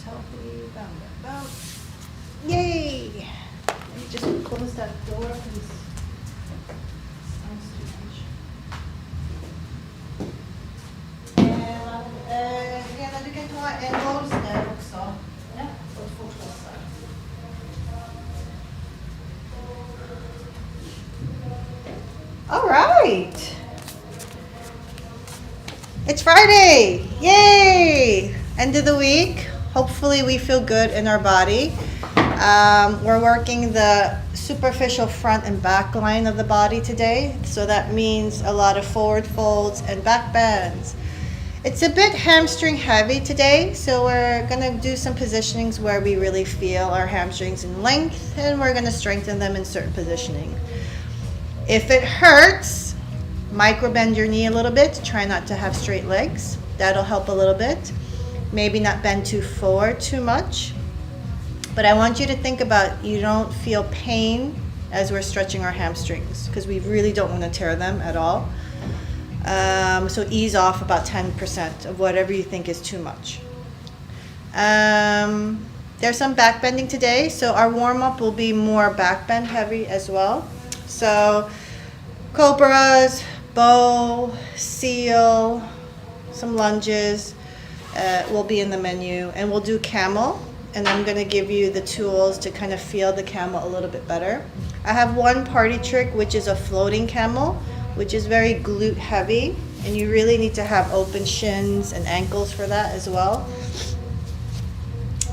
healthy. Bound, bound, bound. Yay! Let me just close that door, please. Sounds too much. Lena, du kan ta en bolster också. Ja, och fortsätta. All right. It's Friday. Yay! End of the week. Hopefully we feel good in our body. We're working the superficial front and back line of the body today. So that means a lot of forward folds and back bends. It's a bit hamstring heavy today. So we're going to do some positionings where we really feel our hamstrings in length, and we're going to strengthen them in certain positioning. If it hurts, micro bend your knee a little bit. Try not to have straight legs. That'll help a little bit. Maybe not bend too forward too much. But I want you to think about you don't feel pain as we're stretching our hamstrings, because we really don't want to tear them at all. So ease off about 10% of whatever you think is too much. There's some back bending today, so our warm-up will be more back bend heavy as well. So cobras, bow, seal, some lunges will be in the menu, and we'll do camel, and I'm going to give you the tools to kind of feel the camel a little bit better. I have one party trick, which is a floating camel, which is very glute heavy, and you really need to have open shins and ankles for that as well.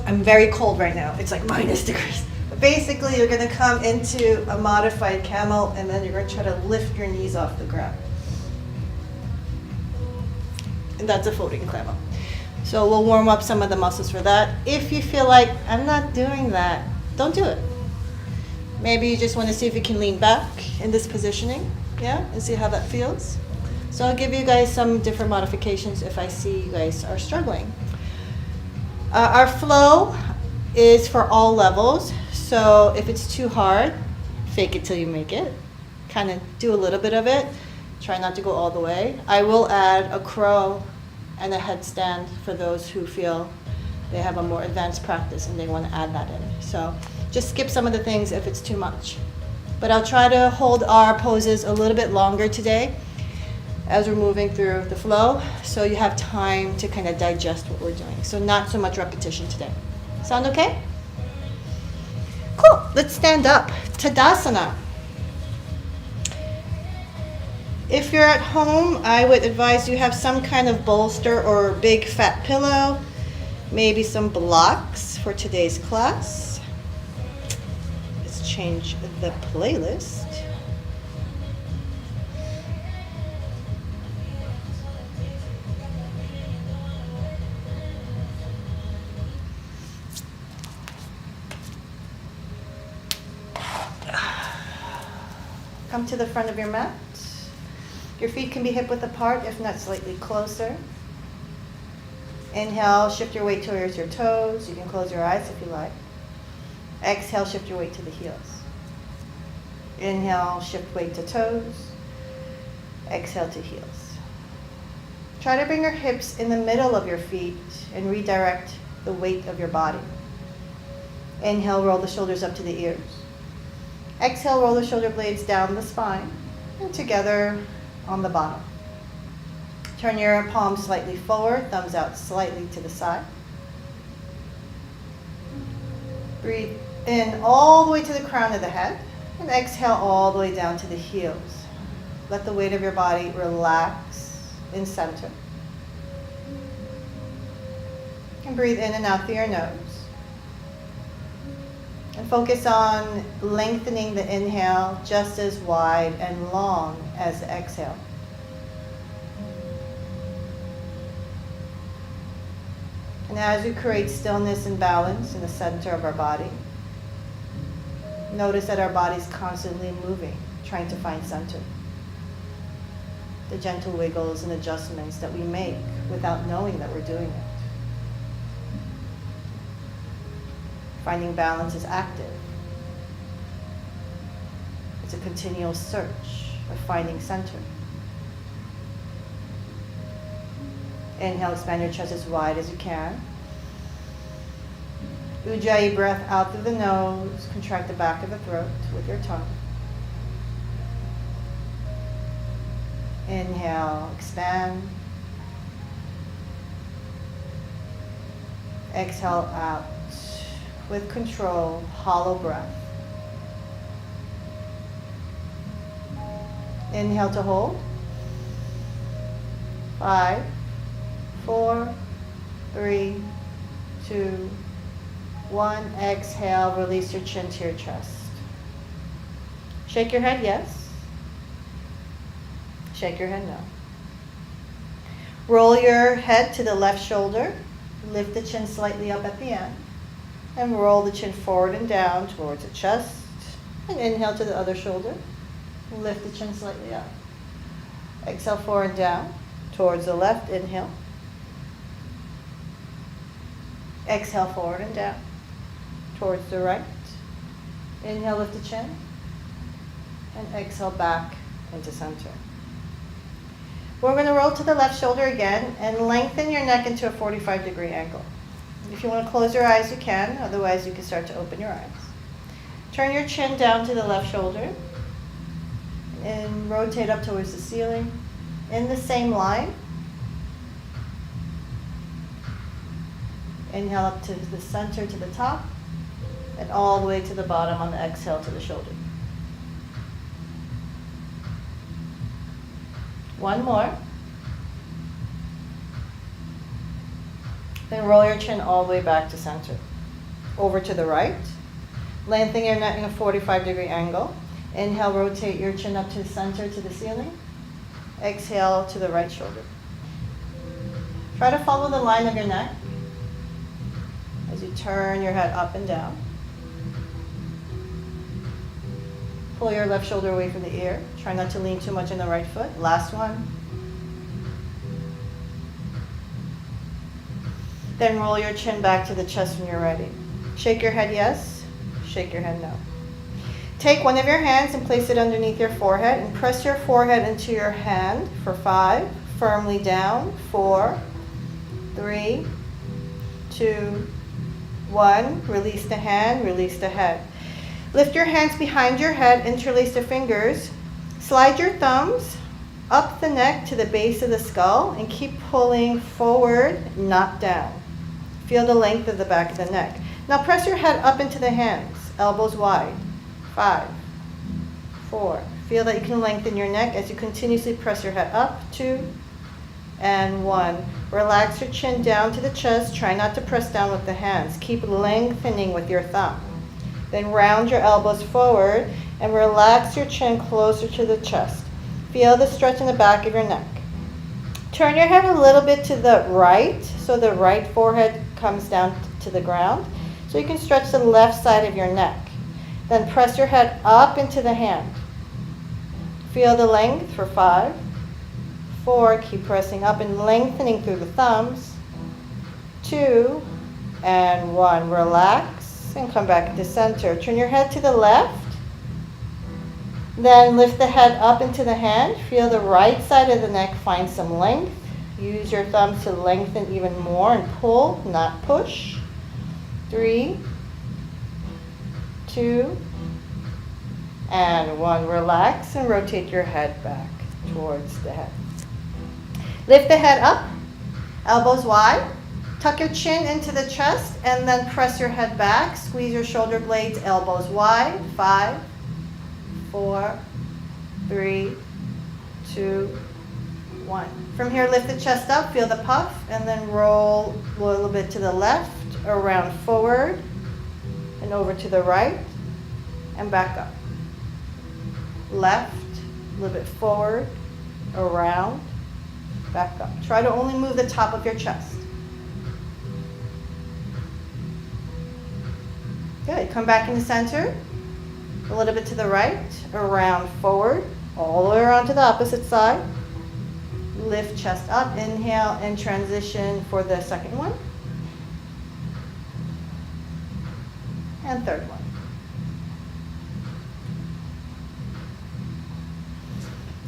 I'm very cold right now. It's like -degrees. But basically, you're going to come into a modified camel, and then you're going to try to lift your knees off the ground. And that's a floating camel. So we'll warm up some of the muscles for that. If you feel like, I'm not doing that, don't do it. Maybe you just want to see if you can lean back in this positioning, yeah, and see how that feels. So I'll give you guys some different modifications if I see you guys are struggling. Our flow is for all levels. So if it's too hard, fake it till you make it. Kind of do a little bit of it. Try not to go all the way. I will add a crow and a headstand for those who feel they have a more advanced practice and they want to add that in. So just skip some of the things if it's too much. But I'll try to hold our poses a little bit longer today as we're moving through the flow, so you have time to kind of digest what we're doing. So not so much repetition today. Sound okay? Cool, let's stand up. Tadasana. If you're at home, I would advise you have some kind of bolster or big fat pillow, maybe some blocks for today's class. Let's change the playlist. Come to the front of your mat. Your feet can be hip width apart, if not slightly closer. Inhale, shift your weight towards your toes. You can close your eyes if you like. Exhale, shift your weight to the heels. Inhale, shift weight to toes. Exhale to heels. Try to bring your hips in the middle of your feet and redirect the weight of your body. Inhale, roll the shoulders up to the ears. Exhale, roll the shoulder blades down the spine and together on the bottom. Turn your palms slightly forward, thumbs out slightly to the side. Breathe in all the way to the crown of the head, and exhale all the way down to the heels. Let the weight of your body relax in center. And breathe in and out through your nose. And focus on lengthening the inhale just as wide and long as the exhale. And as we create stillness and balance in the center of our body, notice that our body is constantly moving, trying to find center. The gentle wiggles and adjustments that we make without knowing that we're doing it. Finding balance is active. It's a continual search of finding center. Inhale, expand your chest as wide as you can. Ujjayi breath out through the nose. Contract the back of the throat with your tongue. Inhale, expand. Exhale out with control, hollow breath. Inhale to hold. 5, 4, 3, 2, 1. Exhale, release your chin to your chest. Shake your head, yes. Shake your head, no. Roll your head to the left shoulder. Lift the chin slightly up at the end. And roll the chin forward and down towards the chest. And inhale to the other shoulder. Lift the chin slightly up. Exhale forward and down towards the left. Inhale. Exhale forward and down towards the right. Inhale, lift the chin. And exhale back into center. We're going to roll to the left shoulder again and lengthen your neck into a 45-degree angle. If you want to close your eyes, you can. Otherwise, you can start to open your eyes. Turn your chin down to the left shoulder and rotate up towards the ceiling in the same line. Inhale up to the center, to the top, and all the way to the bottom on the exhale to the shoulder. One more. Then roll your chin all the way back to center. Over to the right. Lengthen your neck in a 45-degree angle. Inhale, rotate your chin up to the center, to the ceiling. Exhale to the right shoulder. Try to follow the line of your neck as you turn your head up and down. Pull your left shoulder away from the ear. Try not to lean too much on the right foot. Last one. Then roll your chin back to the chest when you're ready. Shake your head yes, shake your head no. Take one of your hands and place it underneath your forehead and press your forehead into your hand for 5. Firmly down. 4, 3, 2, 1. Release the hand, release the head. Lift your hands behind your head, interlace the fingers. Slide your thumbs up the neck to the base of the skull and keep pulling forward, not down. Feel the length of the back of the neck. Now press your head up into the hands, elbows wide. 5, 4. Feel that you can lengthen your neck as you continuously press your head up. 2, and 1. Relax your chin down to the chest. Try not to press down with the hands. Keep lengthening with your thumb. Then round your elbows forward and relax your chin closer to the chest. Feel the stretch in the back of your neck. Turn your head a little bit to the right so the right forehead comes down to the ground. So you can stretch the left side of your neck. Then press your head up into the hand. Feel the length for 5, 4. Keep pressing up and lengthening through the thumbs. 2, and 1. Relax and come back to center. Turn your head to the left. Then lift the head up into the hand. Feel the right side of the neck find some length. Use your thumbs to lengthen even more and pull, not push. 3, 2, and 1. Relax and rotate your head back towards the head. Lift the head up, elbows wide. Tuck your chin into the chest and then press your head back. Squeeze your shoulder blades, elbows wide. 5, 4, 3, 2, 1. From here, lift the chest up, feel the puff, and then roll a little bit to the left, around forward, and over to the right, and back up. Left, a little bit forward, around, back up. Try to only move the top of your chest. Good. Come back in the center. A little bit to the right, around forward, all the way around to the opposite side. Lift chest up, inhale, and transition for the second one. And third one.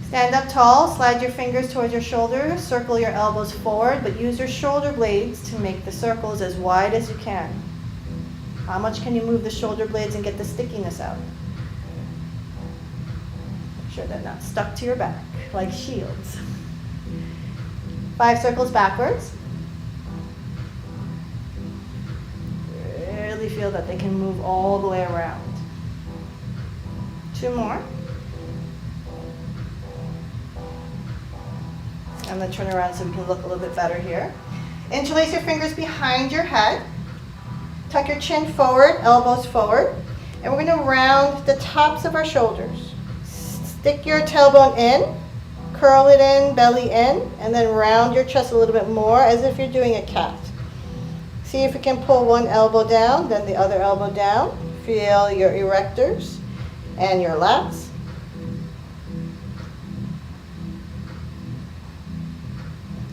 Stand up tall, slide your fingers towards your shoulders, circle your elbows forward, but use your shoulder blades to make the circles as wide as you can. How much can you move the shoulder blades and get the stickiness out? Make sure they're not stuck to your back like shields. 5 circles backwards. Really feel that they can move all the way around. 2 more. I'm going to turn around so we can look a little bit better here. Interlace your fingers behind your head. Tuck your chin forward, elbows forward. And we're going to round the tops of our shoulders. Stick your tailbone in, curl it in, belly in, and then round your chest a little bit more as if you're doing a cat. See if you can pull one elbow down, then the other elbow down. Feel your erectors and your lats.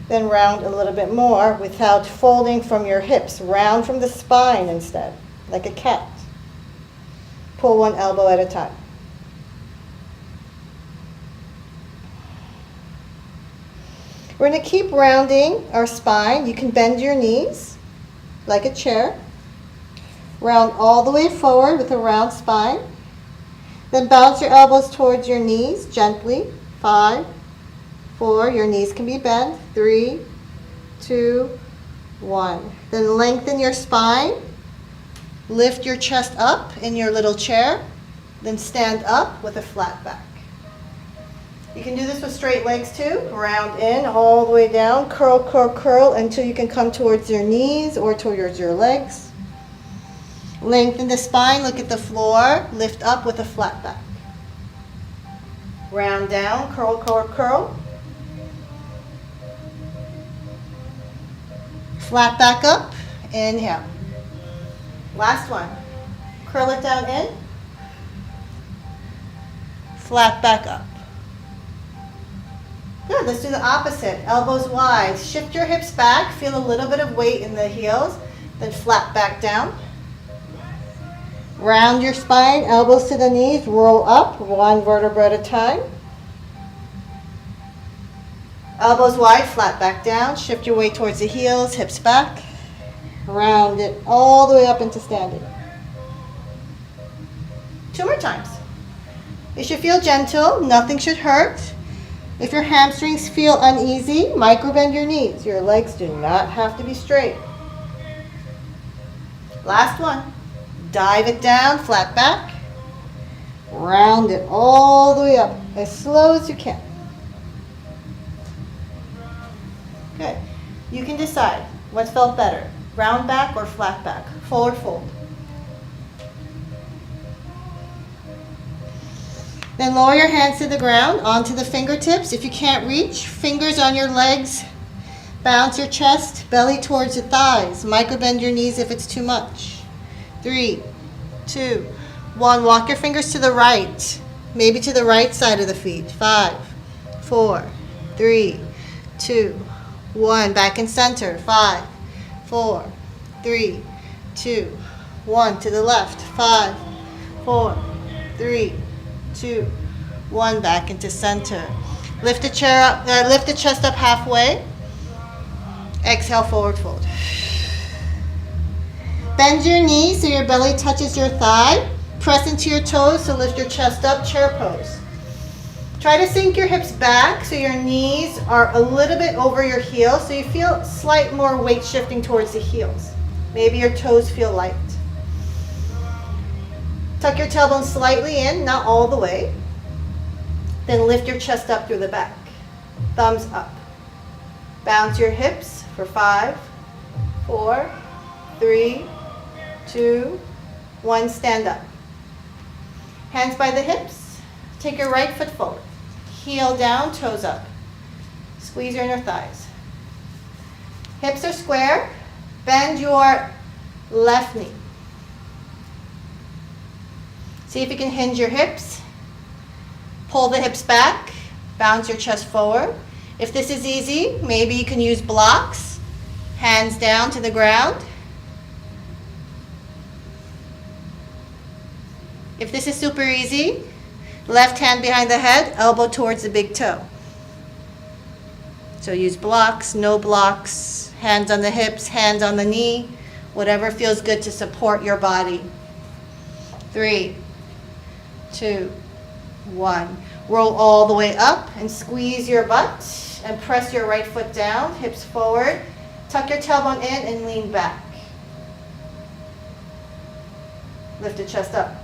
Then round a little bit more without folding from your hips. Round from the spine instead, like a cat. Pull one elbow at a time. We're going to keep rounding our spine. You can bend your knees like a chair. Round all the way forward with a round spine. Then bounce your elbows towards your knees gently. 5, 4, your knees can be bent. 3, 2, 1. Then lengthen your spine. Lift your chest up in your little chair. Then stand up with a flat back. You can do this with straight legs too. Round in, all the way down. Curl, curl, curl until you can come towards your knees or towards your legs. Lengthen the spine, look at the floor. Lift up with a flat back. Round down, curl, curl, curl. Flat back up, inhale. Last one. Curl it down in. Flat back up. Good, let's do the opposite. Elbows wide. Shift your hips back. Feel a little bit of weight in the heels. Then flat back down. Round your spine, elbows to the knees. Roll up, 1 vertebra at a time. Elbows wide, flat back down. Shift your weight towards the heels, hips back. Round it all the way up into standing. 2 more times. You should feel gentle. Nothing should hurt. If your hamstrings feel uneasy, microbend your knees. Your legs do not have to be straight. Last one. Dive it down, flat back. Round it all the way up, as slow as you can. Good. You can decide what felt better, round back or flat back. Forward fold. Then lower your hands to the ground, onto the fingertips. If you can't reach, fingers on your legs. Bounce your chest, belly towards your thighs. Microbend your knees if it's too much. 3, 2, 1. Walk your fingers to the right, maybe to the right side of the feet. 5, 4, 3, 2, 1. Back in center. 5, 4, 3, 2, 1. To the left. 5, 4, 3, 2, 1. Back into center. Lift the chair up. Lift the chest up halfway. Exhale, forward fold. Bend your knees so your belly touches your thigh. Press into your toes, so lift your chest up, chair pose. Try to sink your hips back so your knees are a little bit over your heels, so you feel slight more weight shifting towards the heels. Maybe your toes feel light. Tuck your tailbone slightly in, not all the way. Then lift your chest up through the back. Thumbs up. Bounce your hips for 5, 4, 3, 2, 1. Stand up. Hands by the hips. Take your right foot forward. Heel down, toes up. Squeeze your inner thighs. Hips are square. Bend your left knee. See if you can hinge your hips. Pull the hips back. Bounce your chest forward. If this is easy, maybe you can use blocks. Hands down to the ground. If this is super easy, left hand behind the head, elbow towards the big toe. So use blocks, no blocks, hands on the hips, hands on the knee, Whatever feels good to support your body. 3, 2, 1. Roll all the way up and squeeze your butt and press your right foot down, hips forward. Tuck your tailbone in and lean back. Lift the chest up.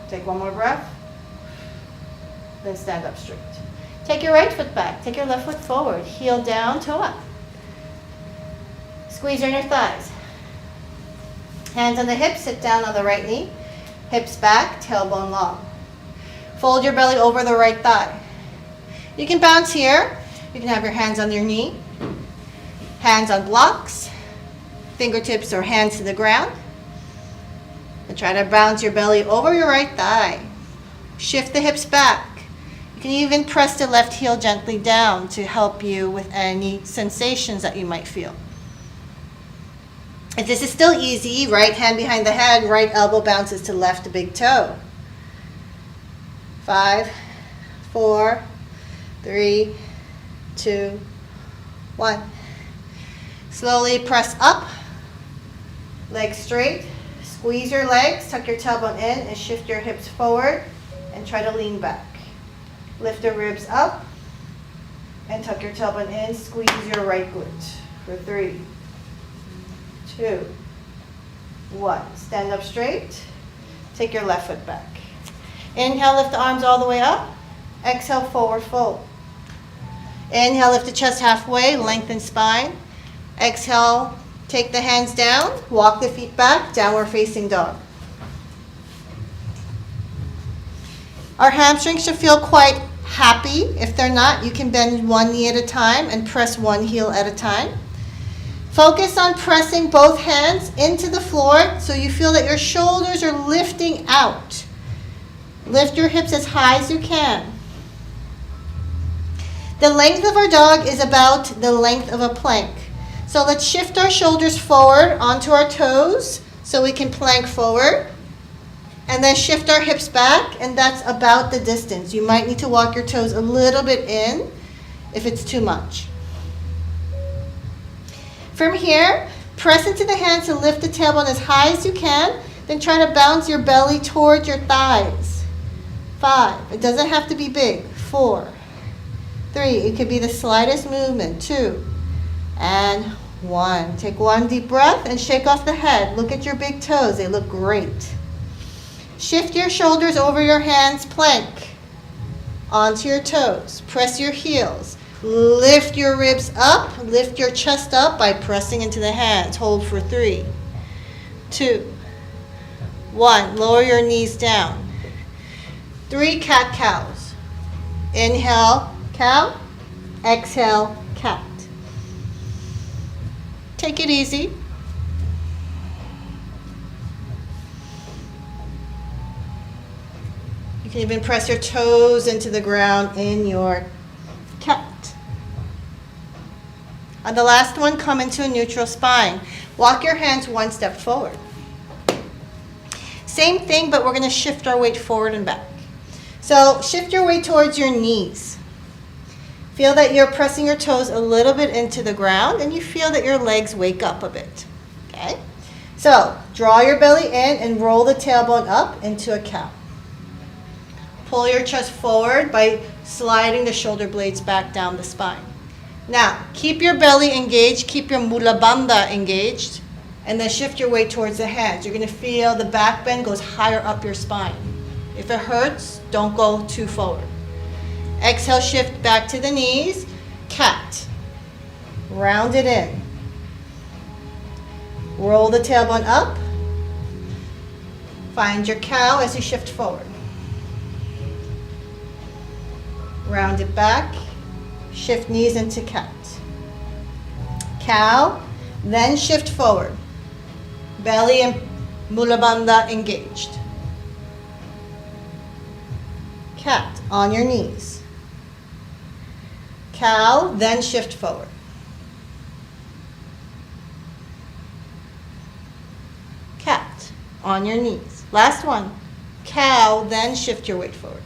Take one more breath. Then stand up straight. Take your right foot back. Take your left foot forward. Heel down, toe up. Squeeze in your thighs. Hands on the hips, sit down on the right knee. Hips back, tailbone long. Fold your belly over the right thigh. You can bounce here. You can have your hands on your knee. Hands on blocks. Fingertips or hands to the ground. And try to bounce your belly over your right thigh. Shift the hips back. You can even press the left heel gently down to help you with any sensations that you might feel. If this is still easy, right hand behind the head, right elbow bounces to left big toe. 5, 4, 3, 2, 1. Slowly press up, legs straight. Squeeze your legs, tuck your tailbone in, and shift your hips forward, and try to lean back. Lift the ribs up, and tuck your tailbone in. Squeeze your right glute for 3, 2, 1. Stand up straight. Take your left foot back. Inhale, lift the arms all the way up. Exhale, forward fold. Inhale, lift the chest halfway, lengthen spine. Exhale, take the hands down, walk the feet back, downward facing dog. Our hamstrings should feel quite happy. If they're not, you can bend one knee at a time and press one heel at a time. Focus on pressing both hands into the floor so you feel that your shoulders are lifting out. Lift your hips as high as you can. The length of our dog is about the length of a plank. So let's shift our shoulders forward onto our toes so we can plank forward. And then shift our hips back, and that's about the distance. You might need to walk your toes a little bit in if it's too much. From here, press into the hands and lift the tailbone as high as you can. Then try to bounce your belly towards your thighs. 5. It doesn't have to be big. 4, 3. It could be the slightest movement. 2. And 1. Take one deep breath and shake off the head. Look at your big toes. They look great. Shift your shoulders over your hands, plank. Onto your toes. Press your heels. Lift your ribs up. Lift your chest up by pressing into the hands. Hold for 3, 2, 1. Lower your knees down. 3 cat-cows. Inhale, cow. Exhale, cat. Take it easy. You can even press your toes into the ground in your cat. On the last one, come into a neutral spine. Walk your hands one step forward. Same thing, but we're going to shift our weight forward and back. So shift your weight towards your knees. Feel that you're pressing your toes a little bit into the ground, and you feel that your legs wake up a bit. Okay? So draw your belly in and roll the tailbone up into a cow. Pull your chest forward by sliding the shoulder blades back down the spine. Now, keep your belly engaged, keep your mula bandha engaged, and then shift your weight towards the hands. You're going to feel the back bend goes higher up your spine. If it hurts, don't go too forward. Exhale, shift back to the knees. Cat. Round it in. Roll the tailbone up. Find your cow as you shift forward. Round it back. Shift knees into cat. Cow. Then shift forward. Belly and mula bandha engaged. Cat on your knees. Cow, then shift forward. Cat on your knees. Last one. Cow, then shift your weight forward.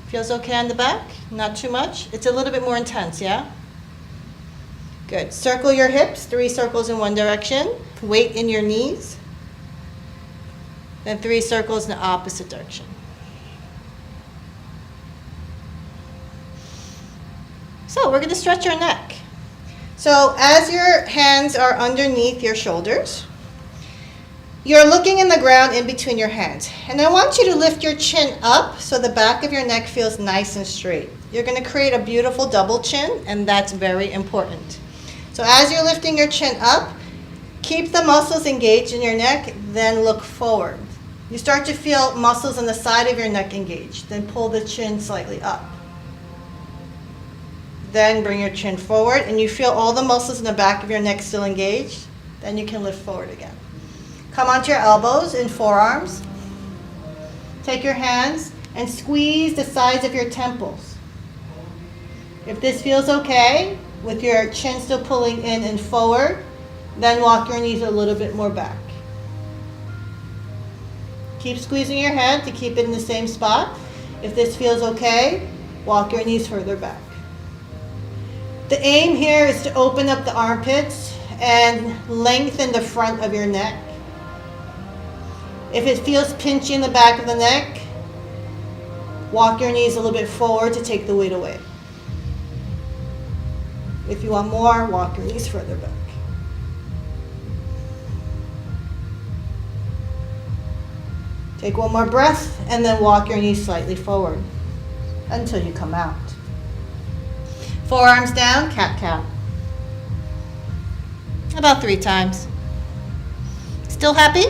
Feels okay on the back? Not too much? It's a little bit more intense, yeah? Good. Circle your hips, 3 circles in one direction. Weight in your knees. Then 3 circles in the opposite direction. So we're going to stretch your neck. So as your hands are underneath your shoulders, you're looking in the ground in between your hands. And I want you to lift your chin up so the back of your neck feels nice and straight. You're going to create a beautiful double chin, and that's very important. So as you're lifting your chin up, keep the muscles engaged in your neck, then look forward. You start to feel muscles on the side of your neck engaged. Then pull the chin slightly up. Then bring your chin forward, and you feel all the muscles in the back of your neck still engaged. Then you can lift forward again. Come onto your elbows and forearms. Take your hands and squeeze the sides of your temples. If this feels okay, with your chin still pulling in and forward, then walk your knees a little bit more back. Keep squeezing your head to keep it in the same spot. If this feels okay, walk your knees further back. The aim here is to open up the armpits and lengthen the front of your neck. If it feels pinchy in the back of the neck, walk your knees a little bit forward to take the weight away. If you want more, walk your knees further back. Take one more breath and then walk your knees slightly forward until you come out. Forearms down, cat-cow. About 3 times. Still happy?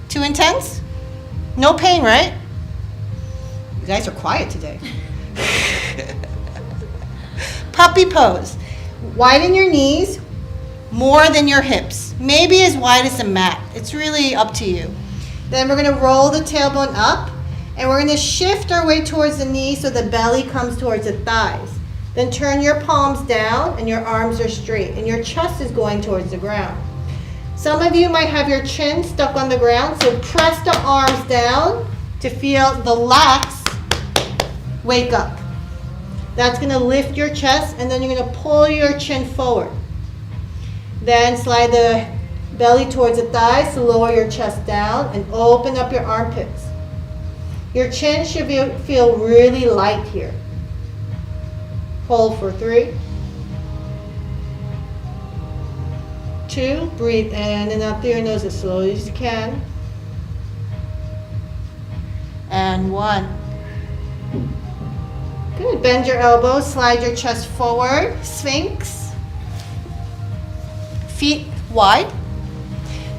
Too intense? No pain, right? You guys are quiet today. Puppy pose. Widen your knees more than your hips. Maybe as wide as a mat. It's really up to you. Then we're going to roll the tailbone up, and we're going to shift our way towards the knee so the belly comes towards the thighs. Then turn your palms down and your arms are straight, and your chest is going towards the ground. Some of you might have your chin stuck on the ground, so press the arms down to feel the lats wake up. That's going to lift your chest, and then you're going to pull your chin forward. Then slide the belly towards the thighs to lower your chest down and open up your armpits. Your chin should feel really light here. Hold for 3, 2, breathe in and out through your nose as slowly as you can. And 1. Good. Bend your elbows, slide your chest forward, Sphinx. Feet wide.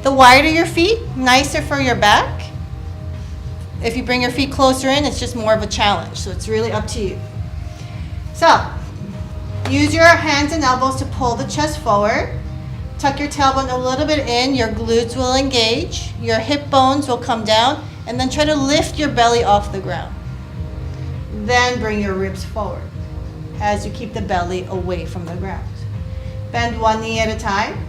The wider your feet, nicer for your back. If you bring your feet closer in, it's just more of a challenge, so it's really up to you. So, use your hands and elbows to pull the chest forward. Tuck your tailbone a little bit in, your glutes will engage, your hip bones will come down, and then try to lift your belly off the ground. Then bring your ribs forward as you keep the belly away from the ground. Bend one knee at a time.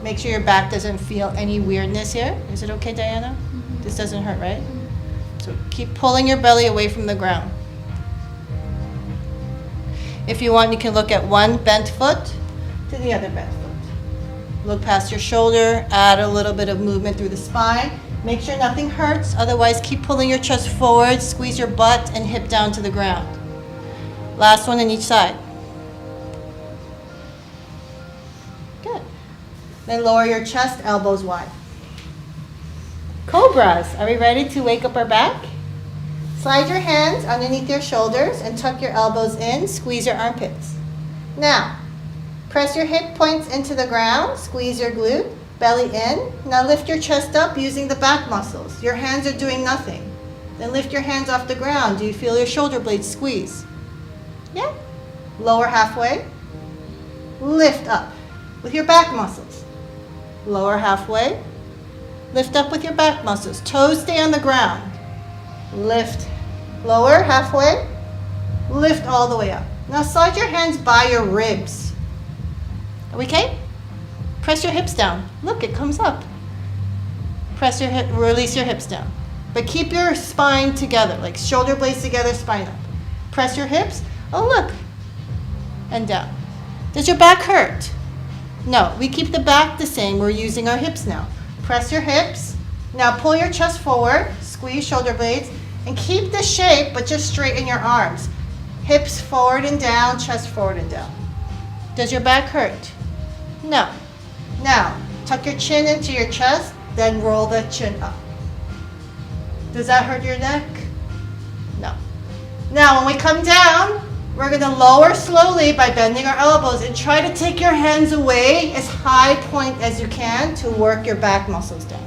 Make sure your back doesn't feel any weirdness here. Is it okay, Diana? Mm-hmm. This doesn't hurt, right? So keep pulling your belly away from the ground. If you want, you can look at one bent foot to the other bent foot. Look past your shoulder, add a little bit of movement through the spine. Make sure nothing hurts, otherwise keep pulling your chest forward, squeeze your butt and hip down to the ground. Last one on each side. Good. Then lower your chest, elbows wide. Cobras. Are we ready to wake up our back? Slide your hands underneath your shoulders and tuck your elbows in, squeeze your armpits. Now, press your hip points into the ground, squeeze your glute, belly in. Now lift your chest up using the back muscles. Your hands are doing nothing. Then lift your hands off the ground. Do you feel your shoulder blades squeeze? Yeah? Lower halfway. Lift up with your back muscles. Lower halfway. Lift up with your back muscles. Toes stay on the ground. Lift. Lower halfway. Lift all the way up. Now slide your hands by your ribs. Are we okay? Press your hips down. Look, it comes up. Press your hip, release your hips down. But keep your spine together, like shoulder blades together, spine up. Press your hips. Oh, look. And down. Does your back hurt? No, we keep the back the same. We're using our hips now. Press your hips. Now pull your chest forward, squeeze shoulder blades, and keep the shape, but just straighten your arms. Hips forward and down, chest forward and down. Does your back hurt? No. Now, tuck your chin into your chest, then roll the chin up. Does that hurt your neck? No. Now, when we come down, we're going to lower slowly by bending our elbows and try to take your hands away as high point as you can to work your back muscles down.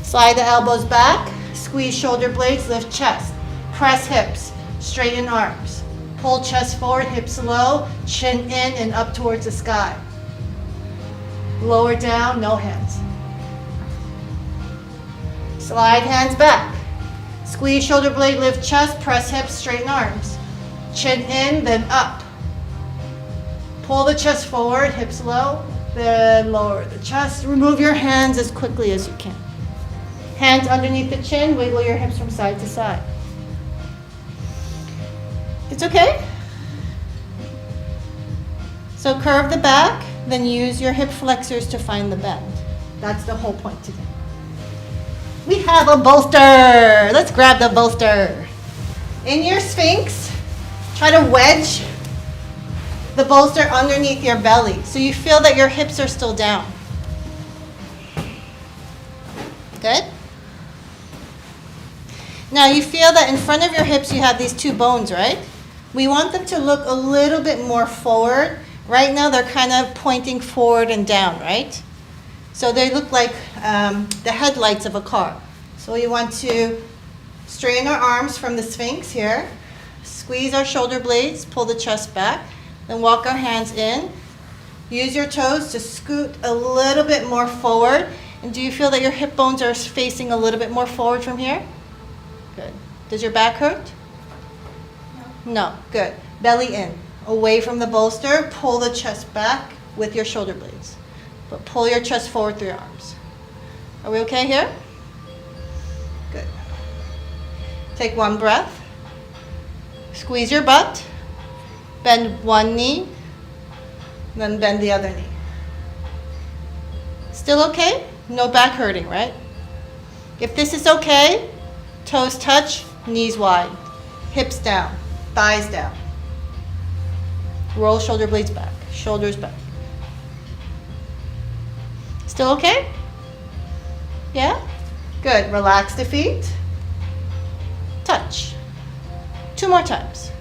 Slide the elbows back, squeeze shoulder blades, lift chest. Press hips, straighten arms. Pull chest forward, hips low, chin in and up towards the sky. Lower down, no hands. Slide hands back. Squeeze shoulder blade, lift chest, press hips, straighten arms. Chin in, then up. Pull the chest forward, hips low, then lower the chest. Remove your hands as quickly as you can. Hands underneath the chin, wiggle your hips from side to side. It's okay? So curve the back, then use your hip flexors to find the bend. That's the whole point today. We have a bolster. Let's grab the bolster. In your Sphinx, try to wedge the bolster underneath your belly so you feel that your hips are still down. Good? Now you feel that in front of your hips you have these two bones, right? We want them to look a little bit more forward. Right now they're kind of pointing forward and down, right? So they look like the headlights of a car. So we want to straighten our arms from the Sphinx here. Squeeze our shoulder blades, pull the chest back, then walk our hands in. Use your toes to scoot a little bit more forward. And do you feel that your hip bones are facing a little bit more forward from here? Good. Does your back hurt? No. No. Good. Belly in. Away from the bolster, pull the chest back with your shoulder blades. But pull your chest forward through your arms. Are we okay here? Good. Take one breath. Squeeze your butt. Bend one knee. Then bend the other knee. Still okay? No back hurting, right? If this is okay, toes touch, knees wide. Hips down, thighs down. Roll shoulder blades back, shoulders back. Still okay? Yeah? Good. Relax the feet. Touch. 2 more times.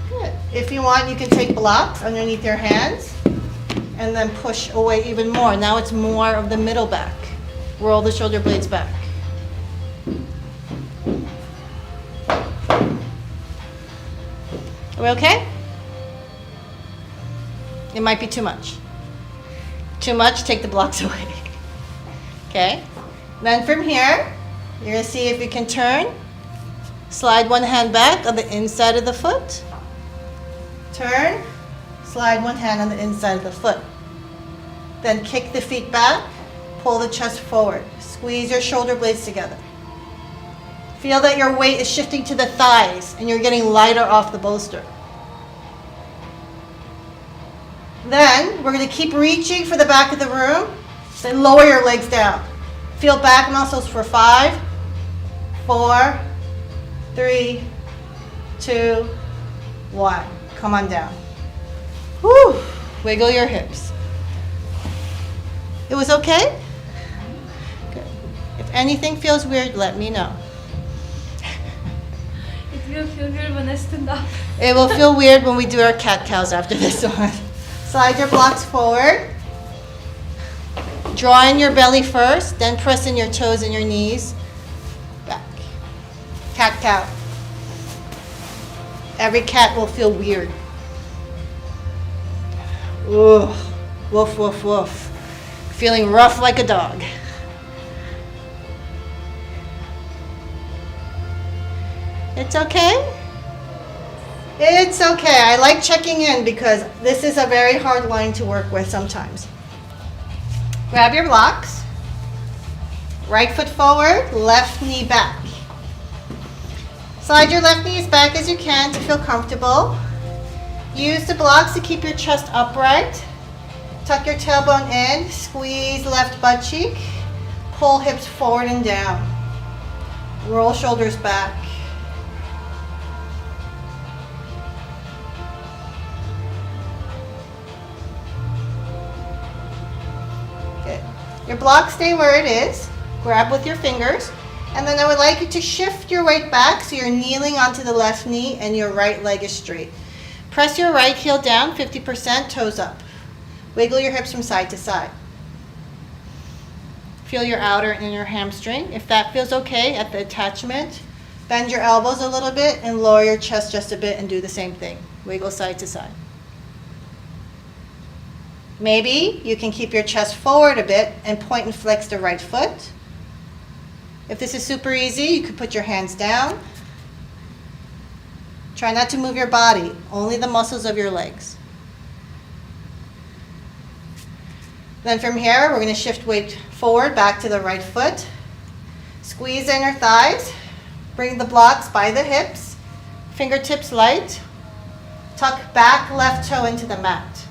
Good. If you want, you can take blocks underneath your hands and then push away even more. Now it's more of the middle back. Roll the shoulder blades back. Are we okay? It might be too much. Too much, take the blocks away. Okay? Then from here, you're going to see if you can turn. Slide one hand back on the inside of the foot. Turn. Slide one hand on the inside of the foot. Then kick the feet back. Pull the chest forward. Squeeze your shoulder blades together. Feel that your weight is shifting to the thighs and you're getting lighter off the bolster. Then we're going to keep reaching for the back of the room. Then lower your legs down. Feel back muscles for 5, 4, 3, 2, 1. Come on down. Whew. Wiggle your hips. It was okay? Good. If anything feels weird, let me know. It will feel weird when I stand up. It will feel weird when we do our cat cows after this one. Slide your blocks forward. Draw in your belly first, then press in your toes and your knees. Back. Cat cow. Every cat will feel weird. Ooh. Woof, woof, woof. Feeling rough like a dog. It's okay? It's okay. I like checking in because this is a very hard line to work with sometimes. Grab your blocks. Right foot forward, left knee back. Slide your left knee as back as you can to feel comfortable. Use the blocks to keep your chest upright. Tuck your tailbone in, squeeze left butt cheek, pull hips forward and down. Roll shoulders back. Good. Your blocks stay where it is. Grab with your fingers. And then I would like you to shift your weight back so you're kneeling onto the left knee and your right leg is straight. Press your right heel down 50%, toes up. Wiggle your hips from side to side. Feel your outer and inner hamstring. If that feels okay at the attachment, bend your elbows a little bit and lower your chest just a bit and do the same thing. Wiggle side to side. Maybe you can keep your chest forward a bit and point and flex the right foot. If this is super easy, you could put your hands down. Try not to move your body, only the muscles of your legs. Then from here, we're going to shift weight forward, back to the right foot. Squeeze inner thighs. Bring the blocks by the hips. Fingertips light. Tuck back left toe into the mat.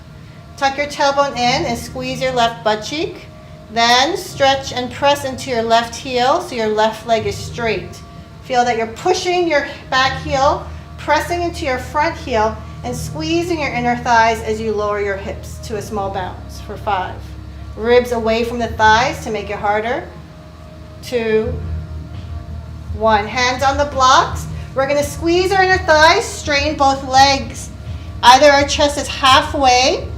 Tuck your tailbone in and squeeze your left butt cheek. Then stretch and press into your left heel so your left leg is straight. Feel that you're pushing your back heel, pressing into your front heel, and squeezing your inner thighs as you lower your hips to a small bounce for 5. Ribs away from the thighs to make it harder. 2, 1. Hands on the blocks. We're going to squeeze our inner thighs, straighten both legs. Either our chest is halfway,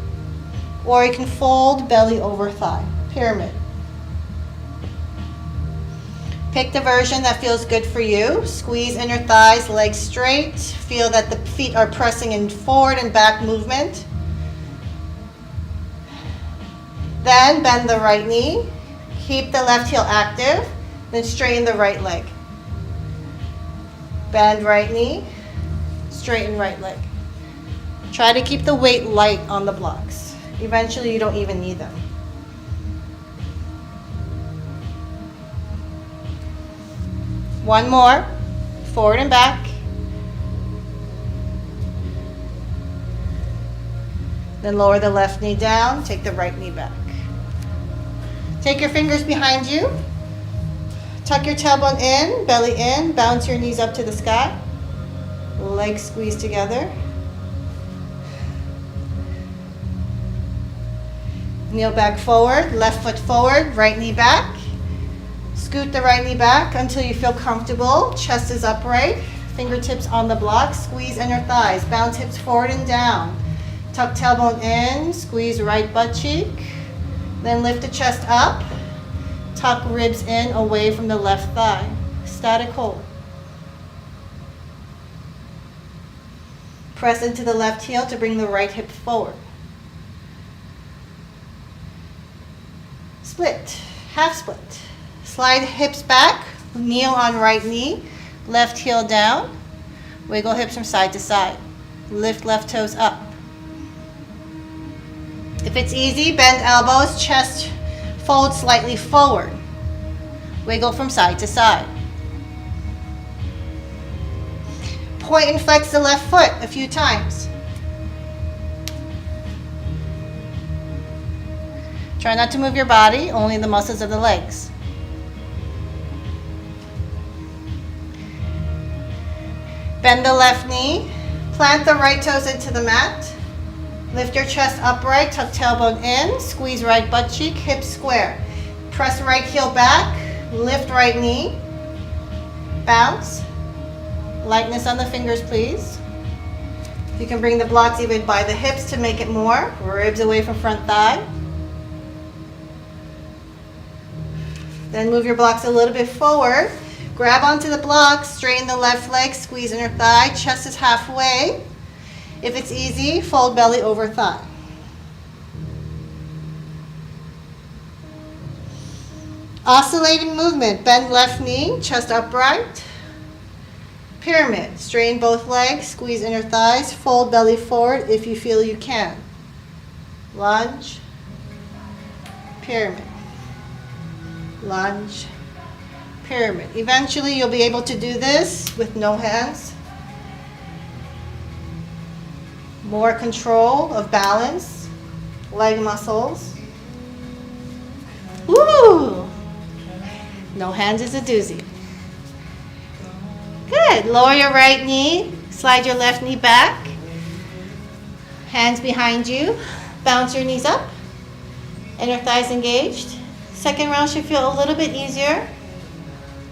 or you can fold belly over thigh. Pyramid. Pick the version that feels good for you. Squeeze inner thighs, legs straight. Feel that the feet are pressing in forward and back movement. Then bend the right knee. Keep the left heel active. Then straighten the right leg. Bend right knee. Straighten right leg. Try to keep the weight light on the blocks. Eventually you don't even need them. One more. Forward and back. Then lower the left knee down. Take the right knee back. Take your fingers behind you. Tuck your tailbone in, belly in. Bounce your knees up to the sky. Legs squeeze together. Kneel back forward, left foot forward, right knee back. Scoot the right knee back until you feel comfortable. Chest is upright, fingertips on the block. Squeeze inner thighs, bounce hips forward and down. Tuck tailbone in, squeeze right butt cheek. Then lift the chest up. Tuck ribs in away from the left thigh. Static hold. Press into the left heel to bring the right hip forward. Split, half split. Slide hips back, kneel on right knee, left heel down. Wiggle hips from side to side. Lift left toes up. If it's easy, bend elbows, chest fold slightly forward. Wiggle from side to side. Point and flex the left foot a few times. Try not to move your body, only the muscles of the legs. Bend the left knee, plant the right toes into the mat. Lift your chest upright, tuck tailbone in, squeeze right butt cheek, hips square. Press right heel back, lift right knee, bounce. Lightness on the fingers, please. You can bring the blocks even by the hips to make it more. Ribs away from front thigh. Then move your blocks a little bit forward. Grab onto the blocks, straighten the left leg, squeeze inner thigh, chest is halfway. If it's easy, fold belly over thigh. Oscillating movement, bend left knee, chest upright. Pyramid, straighten both legs, squeeze inner thighs, fold belly forward if you feel you can. Lunge, pyramid, lunge, pyramid. Eventually you'll be able to do this with no hands. More control of balance, leg muscles. Woo! No hands is a doozy. Good. Lower your right knee, slide your left knee back. Hands behind you. Bounce your knees up. Inner thighs engaged. Second round should feel a little bit easier.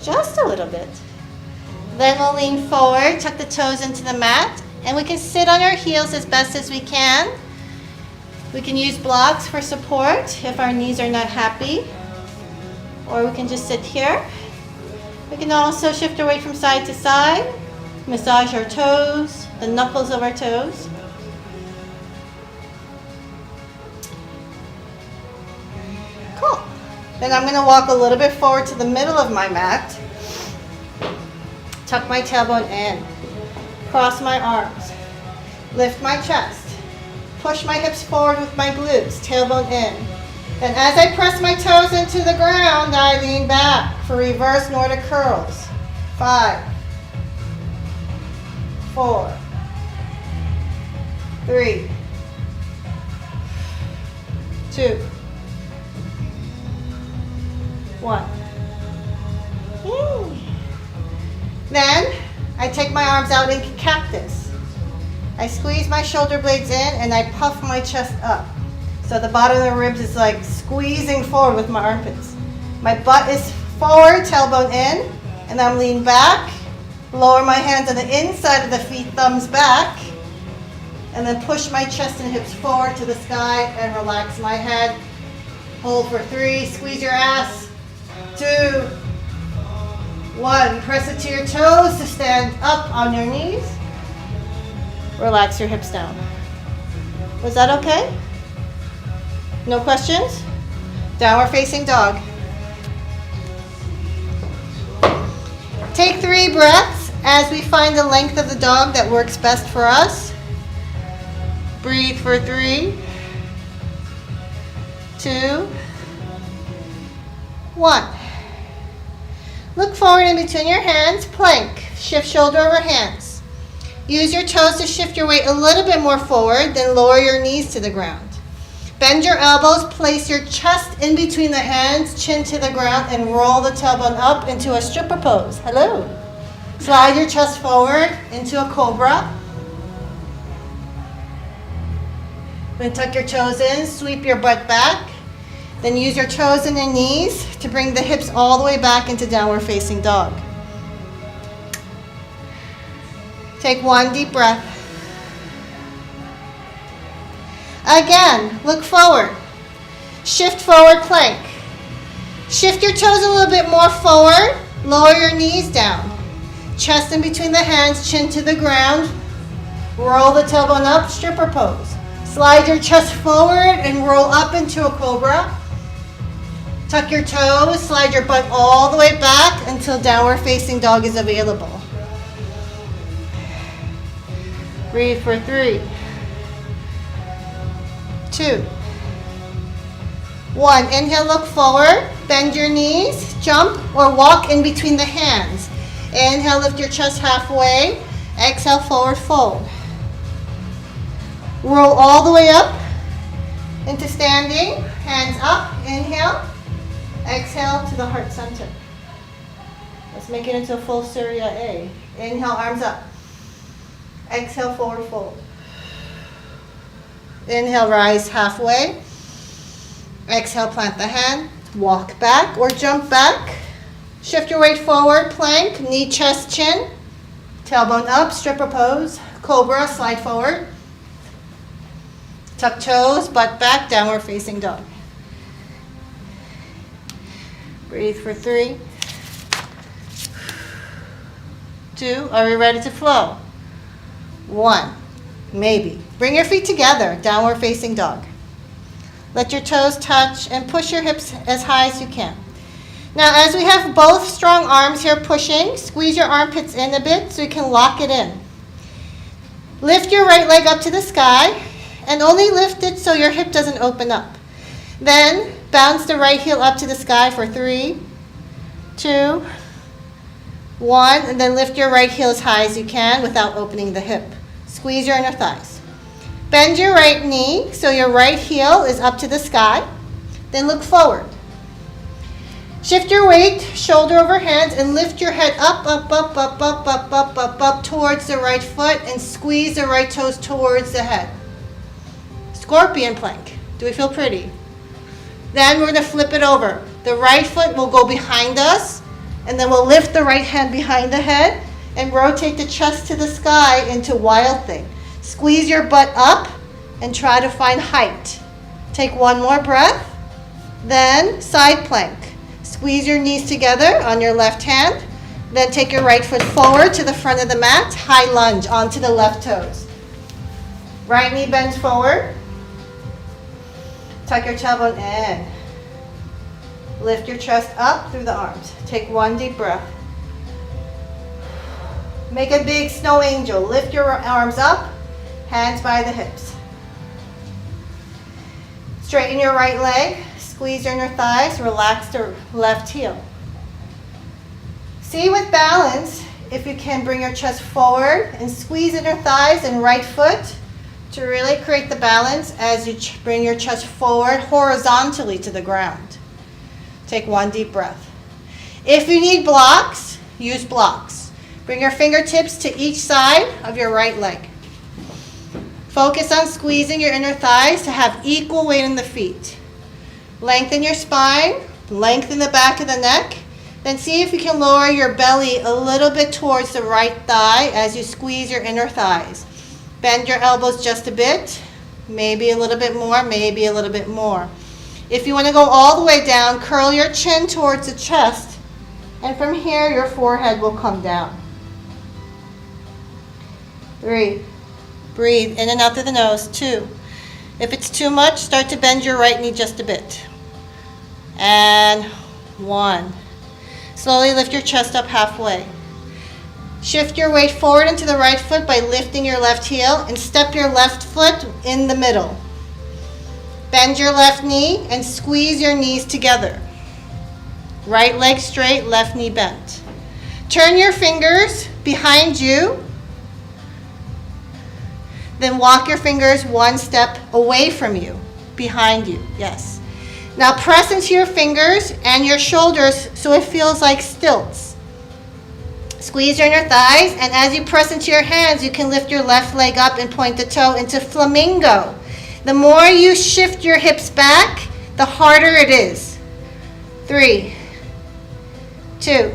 Just a little bit. Then we'll lean forward, tuck the toes into the mat, and we can sit on our heels as best as we can. We can use blocks for support if our knees are not happy, or we can just sit here. We can also shift our weight from side to side, massage our toes, the knuckles of our toes. Cool. Then I'm going to walk a little bit forward to the middle of my mat. Tuck my tailbone in. Cross my arms. Lift my chest. Push my hips forward with my glutes. Tailbone in. Then as I press my toes into the ground, I lean back for reverse Nordic curls. 5, 4, 3, 2, 1. Then I take my arms out in cactus. I squeeze my shoulder blades in and I puff my chest up. So the bottom of the ribs is like squeezing forward with my armpits. My butt is forward, tailbone in, and I'm lean back. Lower my hands on the inside of the feet, thumbs back, and then push my chest and hips forward to the sky and relax my head. Hold for 3, squeeze your ass. 2, 1, press it to your toes to stand up on your knees. Relax your hips down. Was that okay? No questions? Downward facing dog. Take 3 breaths as we find the length of the dog that works best for us. Breathe for 3, 2, 1. Look forward in between your hands, plank. Shift shoulder over hands. Use your toes to shift your weight a little bit more forward, then lower your knees to the ground. Bend your elbows, place your chest in between the hands, chin to the ground, and roll the tailbone up into a stripper pose. Hello. Slide your chest forward into a cobra. Then tuck your toes in, sweep your butt back. Then use your toes and your knees to bring the hips all the way back into downward facing dog. Take 1 deep breath. Again, look forward. Shift forward plank. Shift your toes a little bit more forward. Lower your knees down. Chest in between the hands, chin to the ground. Roll the tailbone up, stripper pose. Slide your chest forward and roll up into a cobra. Tuck your toes, slide your butt all the way back until downward facing dog is available. Breathe for 3, 2, 1. Inhale, look forward. Bend your knees, jump or walk in between the hands. Inhale, lift your chest halfway. Exhale, forward fold. Roll all the way up into standing. Hands up. Inhale. Exhale to the heart center. Let's make it into a full Surya A. Inhale, arms up. Exhale, forward fold. Inhale, rise halfway. Exhale, plant the hand. Walk back or jump back. Shift your weight forward, plank, knee, chest, chin. Tailbone up, stripper pose. Cobra, slide forward. Tuck toes, butt back, downward facing dog. Breathe for 3, 2, are we ready to flow? 1, maybe. Bring your feet together, downward facing dog. Let your toes touch and push your hips as high as you can. Now as we have both strong arms here pushing, squeeze your armpits in a bit so you can lock it in. Lift your right leg up to the sky and only lift it so your hip doesn't open up. Then bounce the right heel up to the sky for 3, 2, 1, and then lift your right heel as high as you can without opening the hip. Squeeze your inner thighs. Bend your right knee so your right heel is up to the sky. Then look forward. Shift your weight, shoulder over hands, and lift your head up, up, up, up, up, up, up, up, up towards the right foot and squeeze the right toes towards the head. Scorpion plank. Do we feel pretty? Then we're going to flip it over. The right foot will go behind us, and then we'll lift the right hand behind the head and rotate the chest to the sky into wild thing. Squeeze your butt up and try to find height. Take one more breath. Then side plank. Squeeze your knees together on your left hand. Then take your right foot forward to the front of the mat. High lunge onto the left toes. Right knee bends forward. Tuck your tailbone in. Lift your chest up through the arms. Take one deep breath. Make a big snow angel. Lift your arms up. Hands by the hips. Straighten your right leg. Squeeze your inner thighs. Relax the left heel. See with balance if you can bring your chest forward and squeeze inner thighs and right foot to really create the balance as you bring your chest forward horizontally to the ground. Take one deep breath. If you need blocks, use blocks. Bring your fingertips to each side of your right leg. Focus on squeezing your inner thighs to have equal weight in the feet. Lengthen your spine, lengthen the back of the neck. Then see if you can lower your belly a little bit towards the right thigh as you squeeze your inner thighs. Bend your elbows just a bit, maybe a little bit more, maybe a little bit more. If you want to go all the way down, curl your chin towards the chest, and from here your forehead will come down. 3. Breathe in and out through the nose. 2. If it's too much, start to bend your right knee just a bit. And 1. Slowly lift your chest up halfway. Shift your weight forward into the right foot by lifting your left heel and step your left foot in the middle. Bend your left knee and squeeze your knees together. Right leg straight, left knee bent. Turn your fingers behind you. Then walk your fingers one step away from you, behind you, yes. Now press into your fingers and your shoulders so it feels like stilts. Squeeze your inner thighs, and as you press into your hands, you can lift your left leg up and point the toe into flamingo. The more you shift your hips back, the harder it is. 3, 2,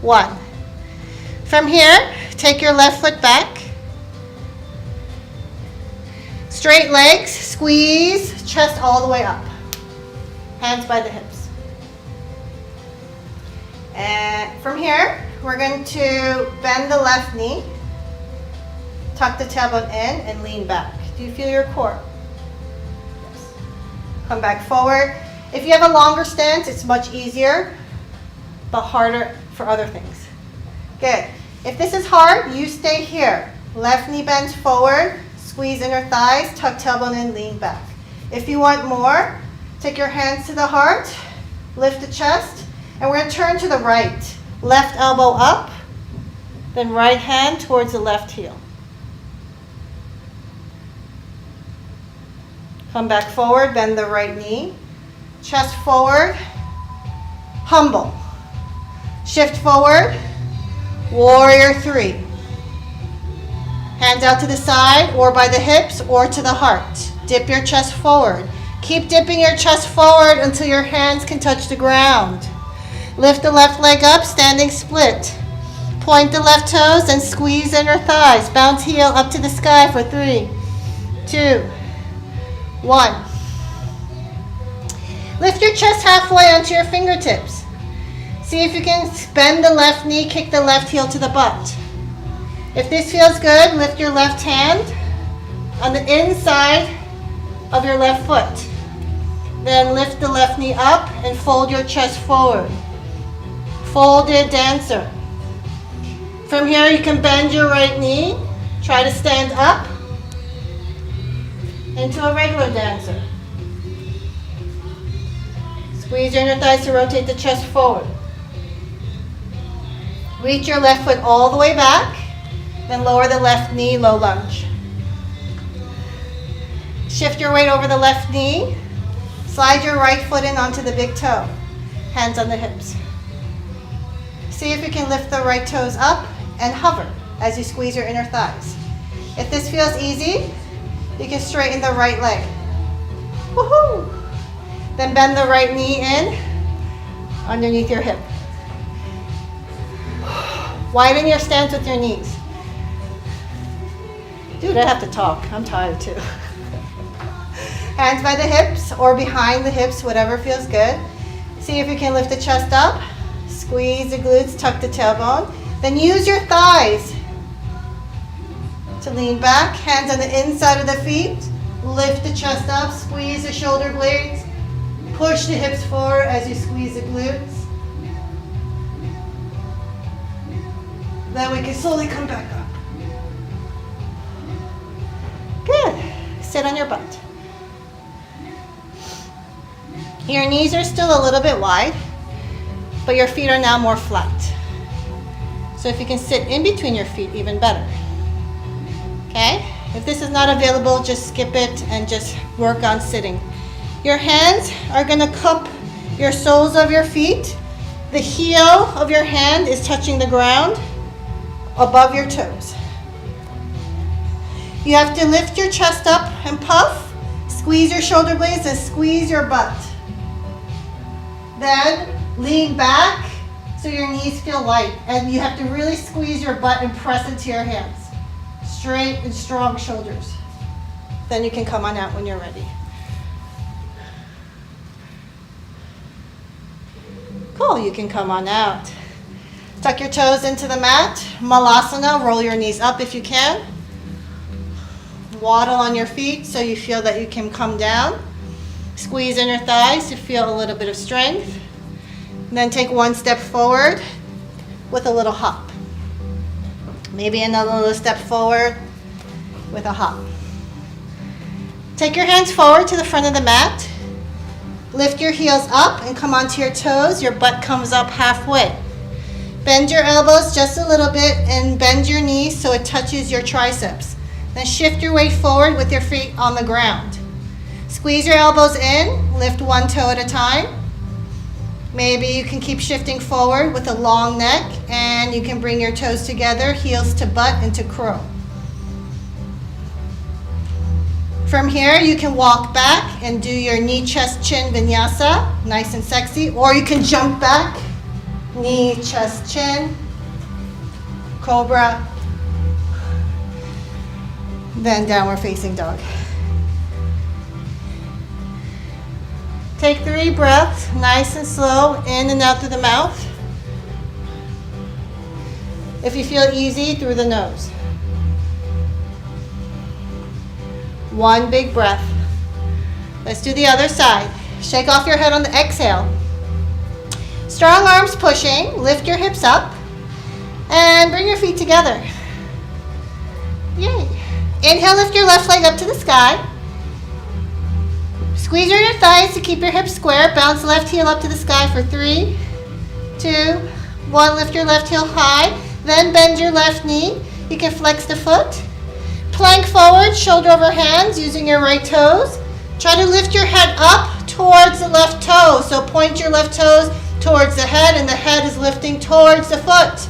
1. From here, take your left foot back. Straight legs, squeeze, chest all the way up. Hands by the hips. And from here, we're going to bend the left knee, tuck the tailbone in, and lean back. Do you feel your core? Yes. Come back forward. If you have a longer stance, it's much easier, but harder for other things. Good. If this is hard, you stay here. Left knee bends forward, squeeze inner thighs, tuck tailbone in, lean back. If you want more, take your hands to the heart, lift the chest, and we're going to turn to the right. Left elbow up, then right hand towards the left heel. Come back forward, bend the right knee. Chest forward, humble. Shift forward, warrior 3. Hands out to the side or by the hips or to the heart. Dip your chest forward. Keep dipping your chest forward until your hands can touch the ground. Lift the left leg up, standing split. Point the left toes and squeeze inner thighs. Bounce heel up to the sky for 3, 2, 1. Lift your chest halfway onto your fingertips. See if you can bend the left knee, kick the left heel to the butt. If this feels good, lift your left hand on the inside of your left foot. Then lift the left knee up and fold your chest forward. Folded dancer. From here you can bend your right knee. Try to stand up into a regular dancer. Squeeze your inner thighs to rotate the chest forward. Reach your left foot all the way back, then lower the left knee, low lunge. Shift your weight over the left knee. Slide your right foot in onto the big toe. Hands on the hips. See if you can lift the right toes up and hover as you squeeze your inner thighs. If this feels easy, you can straighten the right leg. Woohoo! Then bend the right knee in underneath your hip. Widen your stance with your knees. Dude, I have to talk. I'm tired too. Hands by the hips or behind the hips, whatever feels good. See if you can lift the chest up. Squeeze the glutes, tuck the tailbone. Then use your thighs to lean back. Hands on the inside of the feet. Lift the chest up, squeeze the shoulder blades. Push the hips forward as you squeeze the glutes. Then we can slowly come back up. Good. Sit on your butt. Your knees are still a little bit wide, but your feet are now more flat. So if you can sit in between your feet, even better. Okay? If this is not available, just skip it and just work on sitting. Your hands are going to cup your soles of your feet. The heel of your hand is touching the ground above your toes. You have to lift your chest up and puff. Squeeze your shoulder blades and squeeze your butt. Then lean back so your knees feel light. And you have to really squeeze your butt and press into your hands. Straight and strong shoulders. Then you can come on out when you're ready. Cool, you can come on out. Tuck your toes into the mat. Malasana, roll your knees up if you can. Waddle on your feet so you feel that you can come down. Squeeze in your thighs to feel a little bit of strength. And then take one step forward with a little hop. Maybe another little step forward with a hop. Take your hands forward to the front of the mat. Lift your heels up and come onto your toes. Your butt comes up halfway. Bend your elbows just a little bit and bend your knees so it touches your triceps. Then shift your weight forward with your feet on the ground. Squeeze your elbows in, lift one toe at a time. Maybe you can keep shifting forward with a long neck and you can bring your toes together, heels to butt into crow. From here, you can walk back and do your knee, chest, chin vinyasa, nice and sexy, or you can jump back, knee, chest, chin, cobra, then downward facing dog. Take 3 breaths, nice and slow, in and out through the mouth. If you feel easy, through the nose. 1 big breath. Let's do the other side. Shake off your head on the exhale. Strong arms pushing, lift your hips up, and bring your feet together. Yay. Inhale, lift your left leg up to the sky. Squeeze your inner thighs to keep your hips square. Bounce left heel up to the sky for 3, 2, 1. Lift your left heel high. Then bend your left knee. You can flex the foot. Plank forward, shoulder over hands, using your right toes. Try to lift your head up towards the left toe. So point your left toes towards the head, and the head is lifting towards the foot.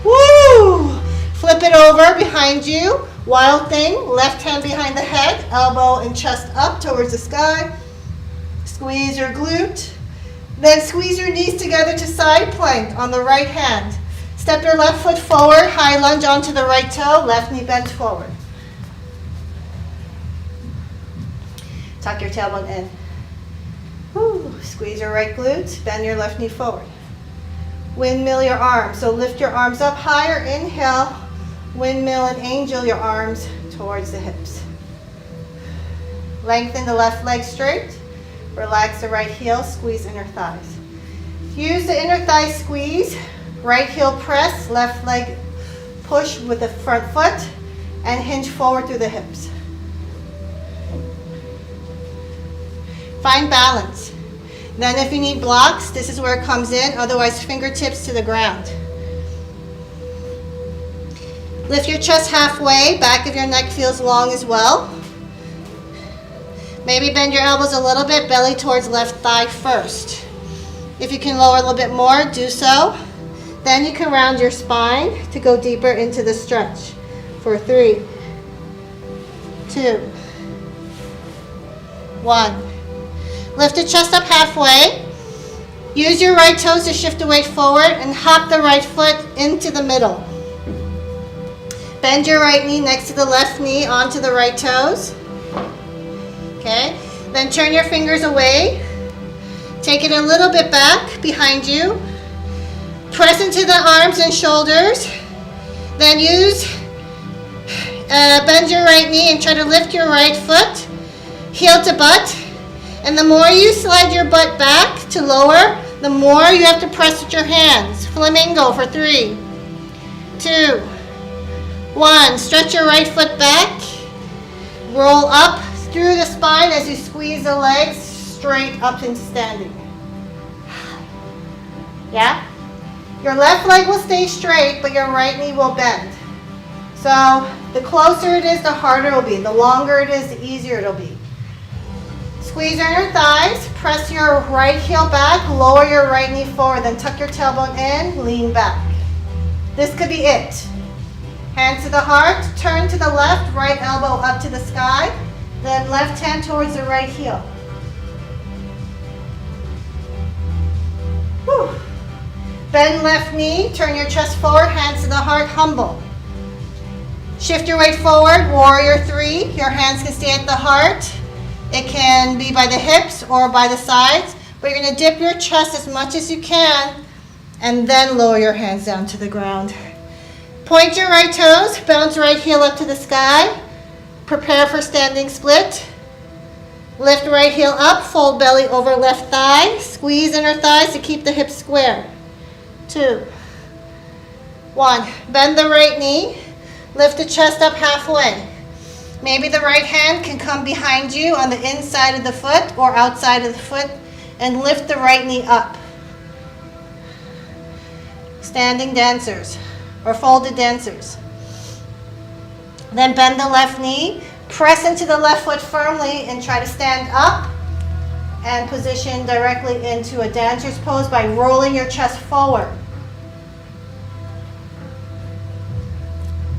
Woo! Flip it over behind you. Wild thing, left hand behind the head, elbow and chest up towards the sky. Squeeze your glute. Then squeeze your knees together to side plank on the right hand. Step your left foot forward, high lunge onto the right toe, left knee bends forward. Tuck your tailbone in. Woo. Squeeze your right glute, bend your left knee forward. Windmill your arms, so lift your arms up higher, inhale. Windmill and angel your arms towards the hips. Lengthen the left leg straight. Relax the right heel, squeeze inner thighs. Use the inner thigh squeeze. Right heel press, left leg push with the front foot and hinge forward through the hips. Find balance. Then if you need blocks, this is where it comes in. Otherwise, fingertips to the ground. Lift your chest halfway, back of your neck feels long as well. Maybe bend your elbows a little bit, belly towards left thigh first. If you can lower a little bit more, do so. Then you can round your spine to go deeper into the stretch. For 3, 2, 1. Lift the chest up halfway. Use your right toes to shift the weight forward and hop the right foot into the middle. Bend your right knee next to the left knee onto the right toes. Okay, then turn your fingers away. Take it a little bit back behind you. Press into the arms and shoulders. Then bend your right knee and try to lift your right foot, heel to butt. And the more you slide your butt back to lower, the more you have to press with your hands. Flamingo for 3, 2, 1. Stretch your right foot back. Roll up through the spine as you squeeze the legs straight up into standing. Yeah? Your left leg will stay straight, but your right knee will bend. So the closer it is, the harder it will be. The longer it is, the easier it will be. Squeeze your inner thighs, press your right heel back, lower your right knee forward, then tuck your tailbone in, lean back. This could be it. Hands to the heart, turn to the left, right elbow up to the sky, then left hand towards the right heel. Whew. Bend left knee, turn your chest forward, hands to the heart, humble. Shift your weight forward, warrior 3. Your hands can stay at the heart. It can be by the hips or by the sides, but you're going to dip your chest as much as you can and then lower your hands down to the ground. Point your right toes, bounce right heel up to the sky. Prepare for standing split. Lift right heel up, fold belly over left thigh. Squeeze inner thighs to keep the hips square. 2, 1. Bend the right knee. Lift the chest up halfway. Maybe the right hand can come behind you on the inside of the foot or outside of the foot and lift the right knee up. Standing dancers or folded dancers. Then bend the left knee, press into the left foot firmly and try to stand up and position directly into a dancer's pose by rolling your chest forward.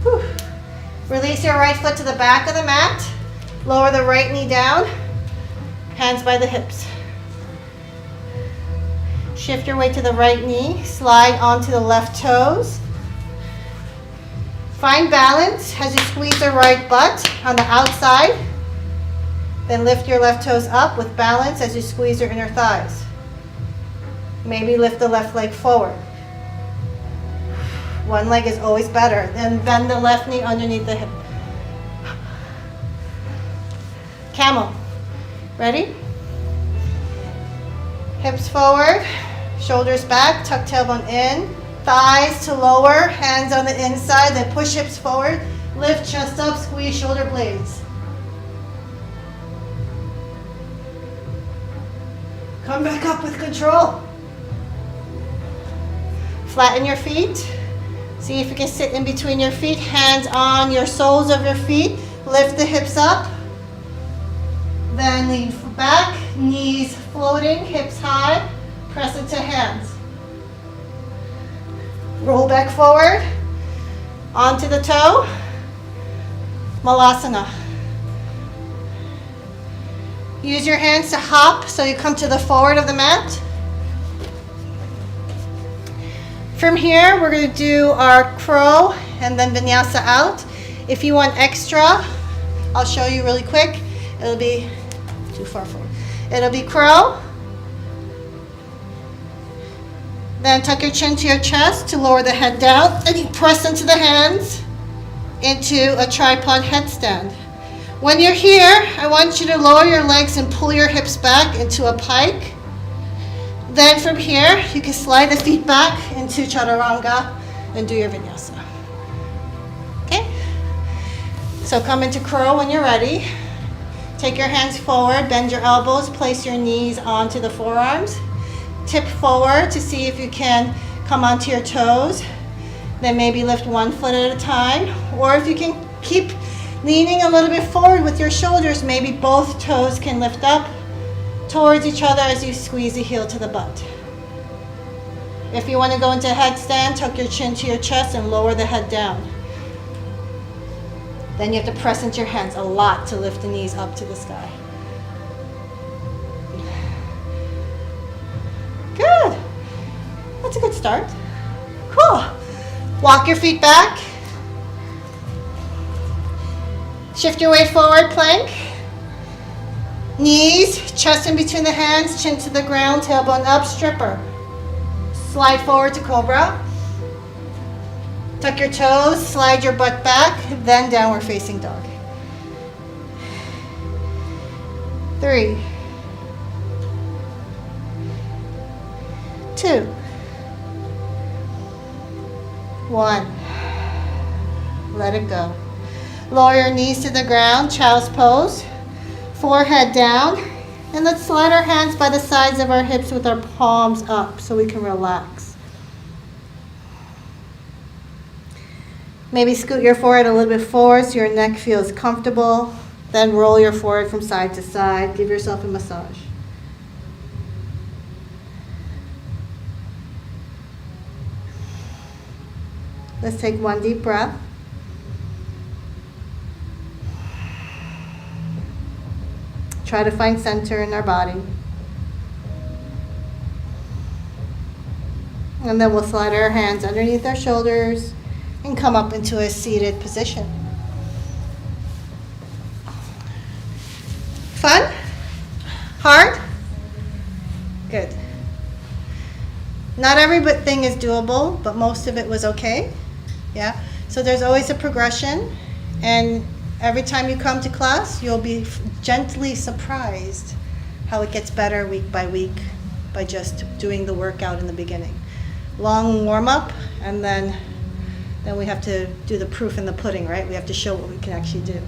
Whew. Release your right foot to the back of the mat. Lower the right knee down. Hands by the hips. Shift your weight to the right knee. Slide onto the left toes. Find balance as you squeeze the right butt on the outside. Then lift your left toes up with balance as you squeeze your inner thighs. Maybe lift the left leg forward. One leg is always better. Then bend the left knee underneath the hip. Camel. Ready? Hips forward, shoulders back, tuck tailbone in. Thighs to lower, hands on the inside, then push hips forward. Lift chest up, squeeze shoulder blades. Come back up with control. Flatten your feet. See if you can sit in between your feet, hands on your soles of your feet. Lift the hips up. Then lean back, knees floating, hips high. Press into hands. Roll back forward. Onto the toe. Malasana. Use your hands to hop so you come to the forward of the mat. From here, we're going to do our crow and then vinyasa out. If you want extra, I'll show you really quick. It'll be too far forward. It'll be crow. Then tuck your chin to your chest to lower the head down. And you press into the hands into a tripod headstand. When you're here, I want you to lower your legs and pull your hips back into a pike. Then from here, you can slide the feet back into chaturanga and do your vinyasa. Okay? So come into crow when you're ready. Take your hands forward, bend your elbows, place your knees onto the forearms. Tip forward to see if you can come onto your toes. Then maybe lift one foot at a time. Or if you can keep leaning a little bit forward with your shoulders, maybe both toes can lift up towards each other as you squeeze the heel to the butt. If you want to go into a headstand, tuck your chin to your chest and lower the head down. Then you have to press into your hands a lot to lift the knees up to the sky. Good. That's a good start. Cool. Walk your feet back. Shift your weight forward, plank. Knees, chest in between the hands, chin to the ground, tailbone up, stripper. Slide forward to cobra. Tuck your toes, slide your butt back, then downward facing dog. 3, 2, 1. Let it go. Lower your knees to the ground, child's pose. Forehead down. And let's slide our hands by the sides of our hips with our palms up so we can relax. Maybe scoot your forehead a little bit forward so your neck feels comfortable. Then roll your forehead from side to side. Give yourself a massage. Let's take one deep breath. Try to find center in our body. And then we'll slide our hands underneath our shoulders and come up into a seated position. Fun? Hard? Good. Not everything is doable, but most of it was okay. Yeah. So there's always a progression, and every time you come to class, you'll be gently surprised how it gets better week by week by just doing the workout in the beginning. Long warm up, and then we have to do the proof in the pudding, right? We have to show what we can actually do.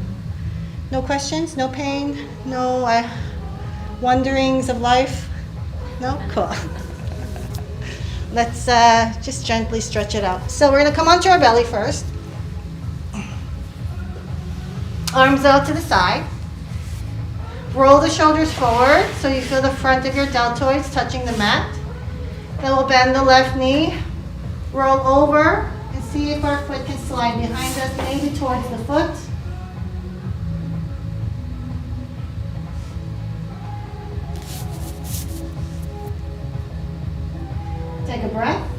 No questions, no pain, no wonderings of life? No? Cool. Let's just gently stretch it out. So we're going to come onto our belly first. Arms out to the side. Roll the shoulders forward so you feel the front of your deltoids touching the mat. Then we'll bend the left knee, roll over, and see if our foot can slide behind us, maybe towards the foot. Take a breath.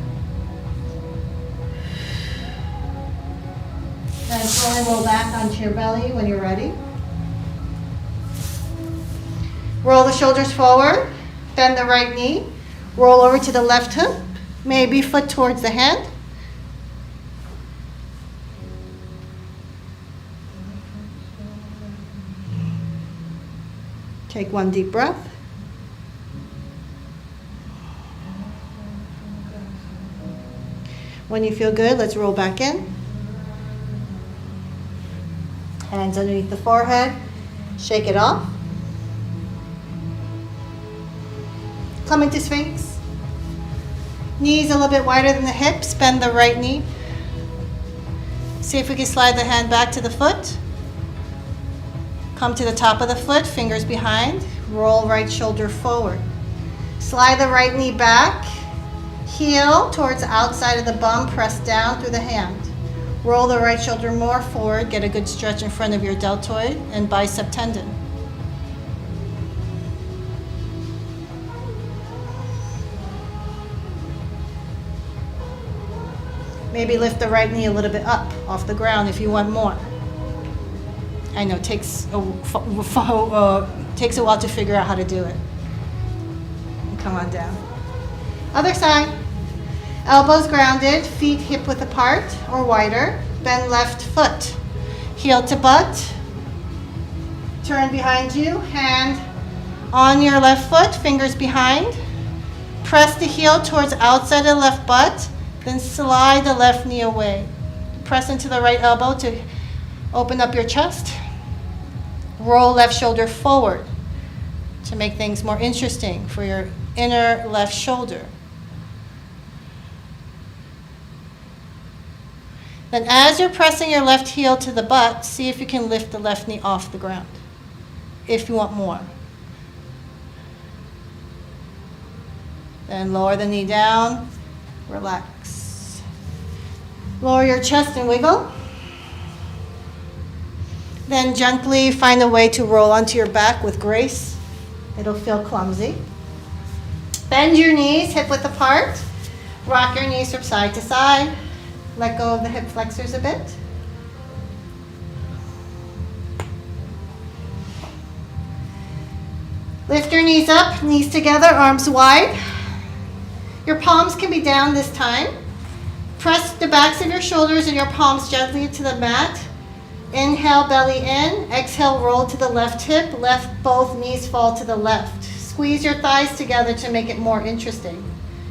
Then slowly roll back onto your belly when you're ready. Roll the shoulders forward, bend the right knee, roll over to the left hip, maybe foot towards the hand. Take one deep breath. When you feel good, let's roll back in. Hands underneath the forehead, shake it off. Come into Sphinx. Knees a little bit wider than the hips, bend the right knee. See if we can slide the hand back to the foot. Come to the top of the foot, fingers behind. Roll right shoulder forward. Slide the right knee back. Heel towards the outside of the bum, press down through the hand. Roll the right shoulder more forward, get a good stretch in front of your deltoid and bicep tendon. Maybe lift the right knee a little bit up off the ground if you want more. I know it takes a while to figure out how to do it. And come on down. Other side. Elbows grounded, feet hip width apart or wider. Bend left foot. Heel to butt. Turn behind you. Hand on your left foot, fingers behind. Press the heel towards outside of the left butt. Then slide the left knee away. Press into the right elbow to open up your chest. Roll left shoulder forward to make things more interesting for your inner left shoulder. Then as you're pressing your left heel to the butt, see if you can lift the left knee off the ground, if you want more. Then lower the knee down, relax. Lower your chest and wiggle. Then gently find a way to roll onto your back with grace. It'll feel clumsy. Bend your knees hip width apart. Rock your knees from side to side. Let go of the hip flexors a bit. Lift your knees up, knees together, arms wide. Your palms can be down this time. Press the backs of your shoulders and your palms gently to the mat. Inhale, belly in. Exhale, roll to the left hip. Left, both knees fall to the left. Squeeze your thighs together to make it more interesting.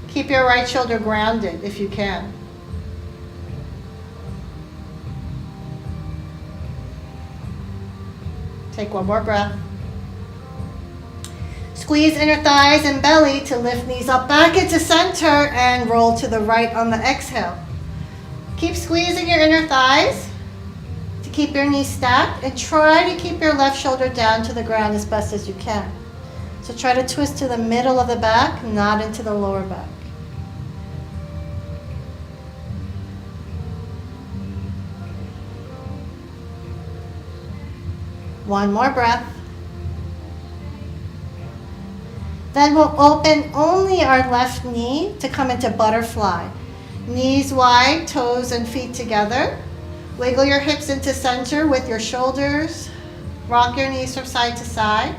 Keep your right shoulder grounded if you can. Take one more breath. Squeeze inner thighs and belly to lift knees up back into center and roll to the right on the exhale. Keep squeezing your inner thighs to keep your knees stacked and try to keep your left shoulder down to the ground as best as you can. So try to twist to the middle of the back, not into the lower back. One more breath. Then we'll open only our left knee to come into butterfly. Knees wide, toes and feet together. Wiggle your hips into center with your shoulders. Rock your knees from side to side.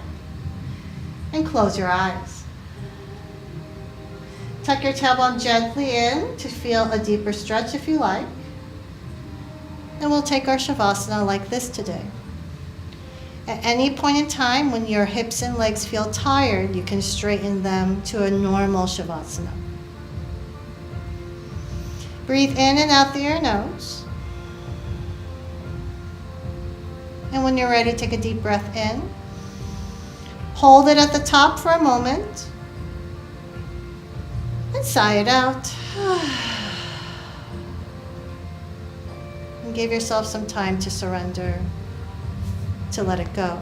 And close your eyes. Tuck your tailbone gently in to feel a deeper stretch if you like. And we'll take our Shavasana like this today. At any point in time when your hips and legs feel tired, you can straighten them to a normal Shavasana. Breathe in and out through your nose. And when you're ready, take a deep breath in. Hold it at the top for a moment. And sigh it out. And give yourself some time to surrender, to let it go.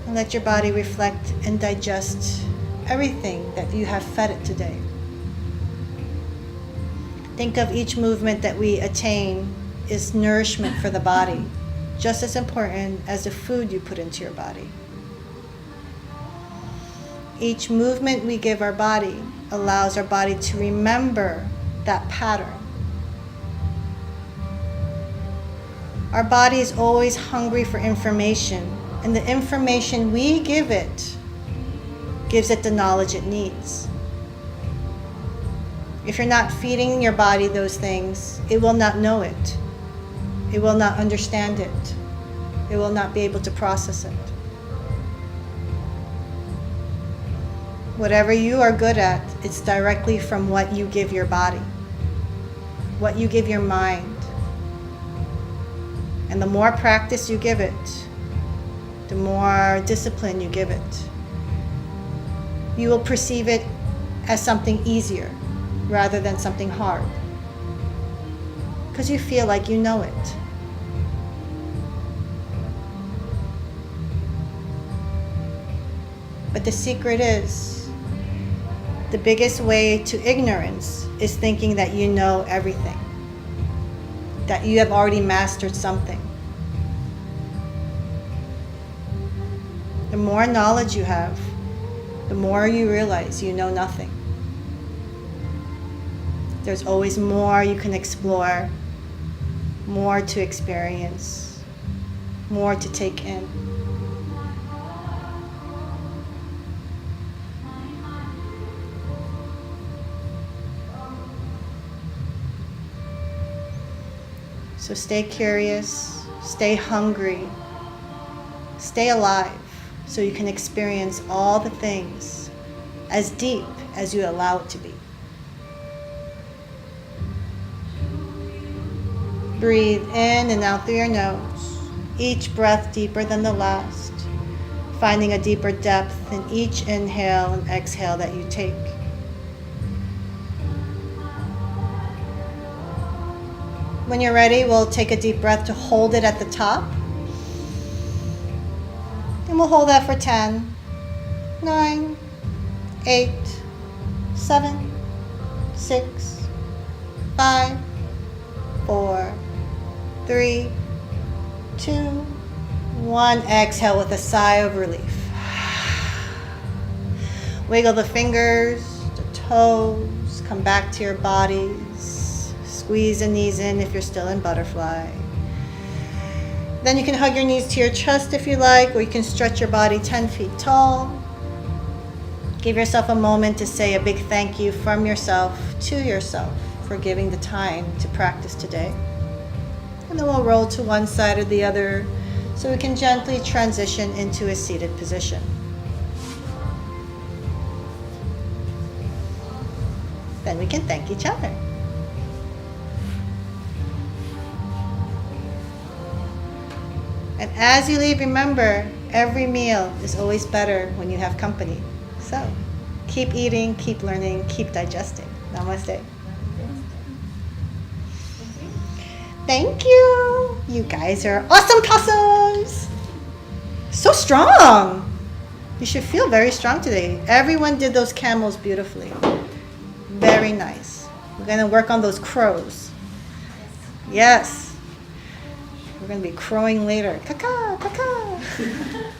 And let your body reflect and digest everything that you have fed it today. Think of each movement that we attain is nourishment for the body, just as important as the food you put into your body. Each movement we give our body allows our body to remember that pattern. Our body is always hungry for information, and the information we give it gives it the knowledge it needs. If you're not feeding your body those things, it will not know it. It will not understand it. It will not be able to process it. Whatever you are good at, it's directly from what you give your body, what you give your mind. And the more practice you give it, the more discipline you give it, you will perceive it as something easier rather than something hard, because you feel like you know it. But the secret is, the biggest way to ignorance is thinking that you know everything, that you have already mastered something. The more knowledge you have, the more you realize you know nothing. There's always more you can explore, more to experience, more to take in. So stay curious, stay hungry, stay alive so you can experience all the things as deep as you allow it to be. Breathe in and out through your nose, each breath deeper than the last, finding a deeper depth in each inhale and exhale that you take. When you're ready, we'll take a deep breath to hold it at the top. And we'll hold that for 10, 9, 8, 7, 6, 5, 4, 3, 2, 1. Exhale with a sigh of relief. Wiggle the fingers, the toes, come back to your bodies. Squeeze the knees in if you're still in butterfly. Then you can hug your knees to your chest if you like, or you can stretch your body 10 feet tall. Give yourself a moment to say a big thank you from yourself to yourself for giving the time to practice today. And then we'll roll to one side or the other so we can gently transition into a seated position. Then we can thank each other. And as you leave, remember, every meal is always better when you have company. So keep eating, keep learning, keep digesting. Namaste. Thank you. You guys are awesome possums. So strong. You should feel very strong today. Everyone did those camels beautifully. Very nice. We're going to work on those crows. Yes. We're going to be crowing later. Caca, caca.